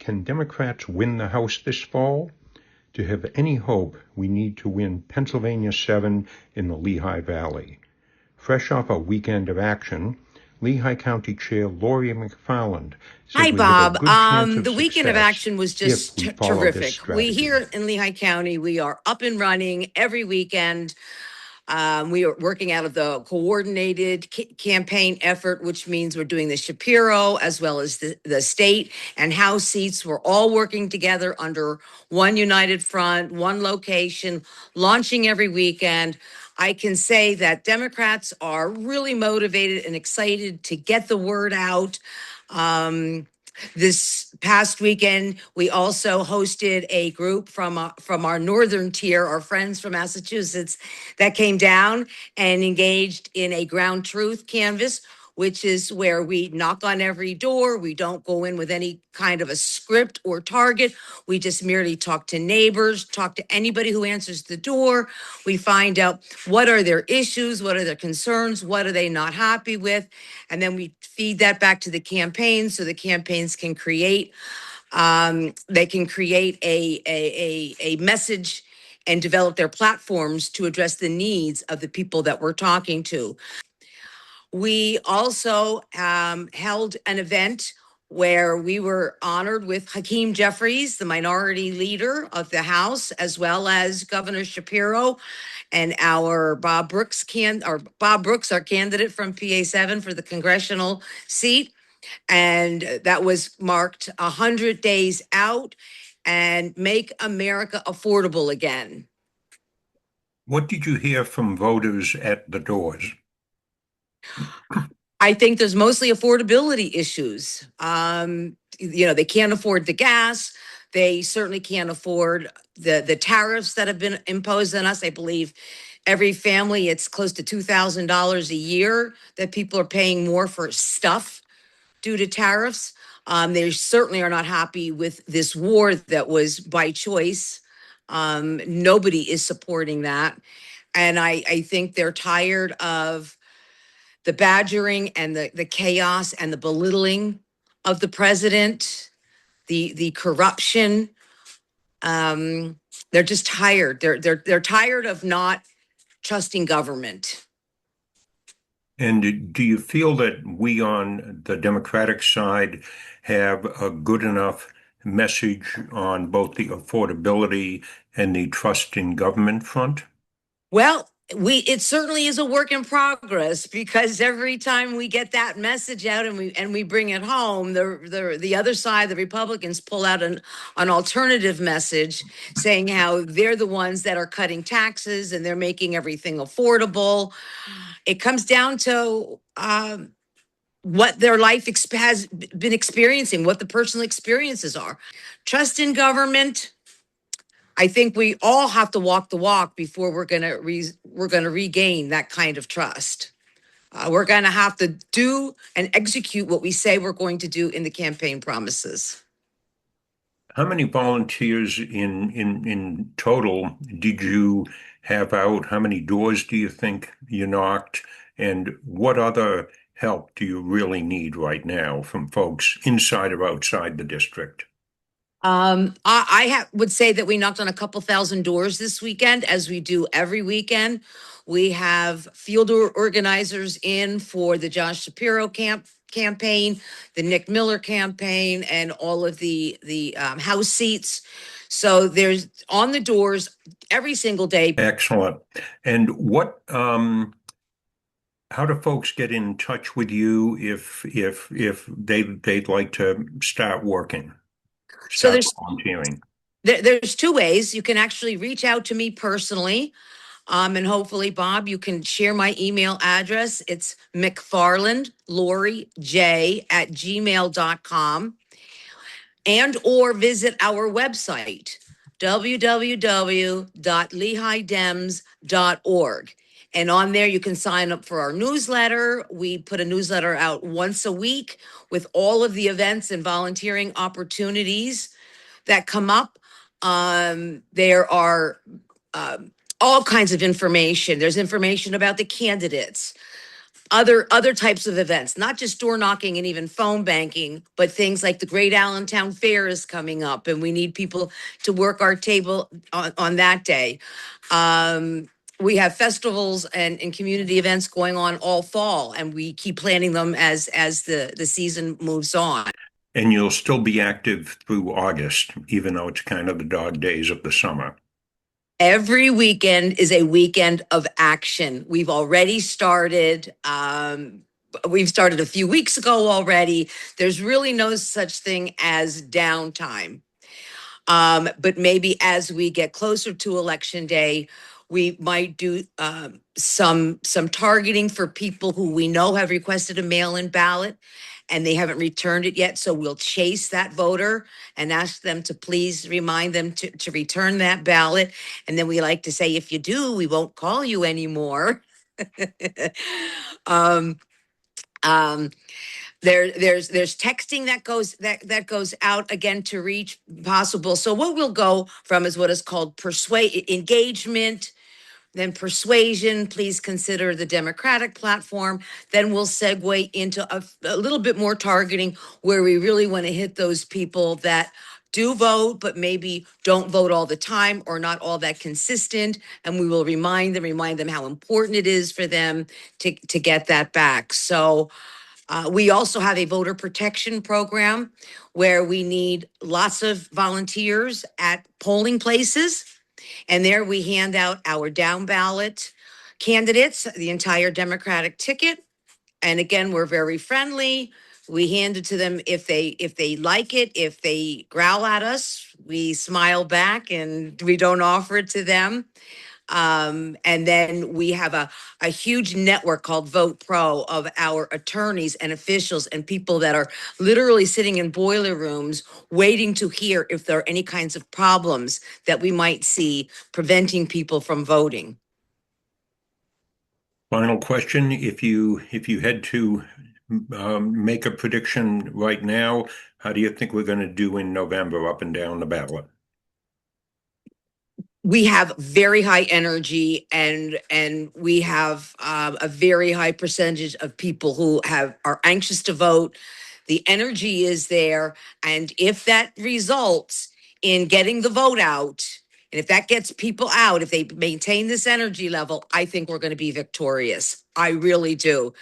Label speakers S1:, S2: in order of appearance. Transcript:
S1: Can Democrats win the House this fall? To have any hope, we need to win Pennsylvania 7 in the Lehigh Valley. Fresh off a weekend of action, Lehigh County Chair Lori McFarland says
S2: Hi,
S1: we have a
S2: Bob.
S1: good chance of
S2: The weekend of
S1: success
S2: action was
S1: if
S2: just
S1: we follow this
S2: terrific. We
S1: strategy.
S2: here in Lehigh County, we are up and running every weekend. We are working out of the coordinated campaign effort, which means we're doing the Shapiro as well as the state and House seats. We're all working together under one united front, one location, launching every weekend. I can say that Democrats are really motivated and excited to get the word out. This past weekend, we also hosted a group from our northern tier, our friends from Massachusetts, that came down and engaged in a ground truth canvas, which is where we knock on every door. We don't go in with any kind of a script or target. We just merely talk to neighbors, talk to anybody who answers the door. We find out what are their issues, what are their concerns, what are they not happy with, and then we feed that back to the campaigns so the campaigns can create they can create a message and develop their platforms to address the needs of the people that we're talking to. We also held an event where we were honored with Hakeem Jeffries, the minority leader of the House, as well as Governor Shapiro and our Bob Brooks, our candidate from PA-07 for the congressional seat. And that was marked 100 days out and make America affordable again.
S1: What did you hear from voters at the doors?
S2: I think there's mostly affordability issues. They can't afford the gas. They certainly can't afford the tariffs that have been imposed on us. I believe every family, it's close to $2,000 a year that people are paying more for stuff due to tariffs. They certainly are not happy with this war that was by choice. Nobody is supporting that. And I think they're tired of the badgering and the chaos and the belittling of the president, the corruption. They're just tired. They're tired of not trusting government.
S1: And do you feel that we on the Democratic side have a good enough message on both the affordability and the trust in government front?
S2: Well, it certainly is a work in progress, because every time we get that message out and we bring it home, the other side, the Republicans, pull out an alternative message saying how they're the ones that are cutting taxes and they're making everything affordable. It comes down to what their life has been experiencing, what the personal experiences are. Trust in government. I think we all have to walk the walk before we're going to regain that kind of trust. We're going to have to do and execute what we say we're going to do in the campaign promises.
S1: How many volunteers in total did you have out? How many doors do you think you knocked? And what other help do you really need right now from folks inside or outside the district?
S2: I would say that we knocked on a couple thousand doors this weekend, as we do every weekend. We have field organizers in for the Josh Shapiro campaign, the Nick Miller campaign, and all of the House seats. So there's on the doors every single day.
S1: Excellent. And how do folks get in touch with you if they'd like to start working?
S2: So there's two ways. You can actually reach out to me personally. And hopefully, Bob, you can share my email address. It's mcfarlandlorij@gmail.com, and or visit our website, www.lehighdems.org. And on there, you can sign up for our newsletter. We put a newsletter out once a week with all of the events and volunteering opportunities that come up. There are all kinds of information. There's information about the candidates, other types of events, not just door knocking and even phone banking, but things like the Great Allentown Fair is coming up, and we need people to work our table on that day. We have festivals and community events going on all fall, and we keep planning them as the season moves on.
S1: And you'll still be active through August, even though it's kind of the dog days of the summer.
S2: Every weekend is a weekend of action. We've already started. We've started a few weeks ago already. There's really no such thing as downtime. But maybe as we get closer to election day, we might do some targeting for people who we know have requested a mail-in ballot and they haven't returned it yet. So we'll chase that voter and ask them to please remind them to return that ballot. And then we like to say, if you do, we won't call you anymore. um, um, there's texting that goes out again to reach possible. So what we'll go from is what is called persuade engagement, then persuasion. Please consider the Democratic platform. Then we'll segue into a little bit more targeting where we really want to hit those people that do vote, but maybe don't vote all the time or not all that consistent. And we will remind them how important it is for them to get that back. So we also have a voter protection program where we need lots of volunteers at polling places. And there we hand out our down ballot candidates, the entire Democratic ticket. And again, we're very friendly. We hand it to them if they like it. If they growl at us, we smile back and we don't offer it to them. And then we have a huge network called Vote Pro of our attorneys and officials and people that are literally sitting in boiler rooms waiting to hear if there are any kinds of problems that we might see preventing people from voting.
S1: Final question, if you had to make a prediction right now, how do you think we're going to do in November up and down the ballot?
S2: We have very high energy and we have a very high percentage of people who are anxious to vote. The energy is there, and if that results in getting the vote out, and if that gets people out, if they maintain this energy level, I think we're going to be victorious. I really do.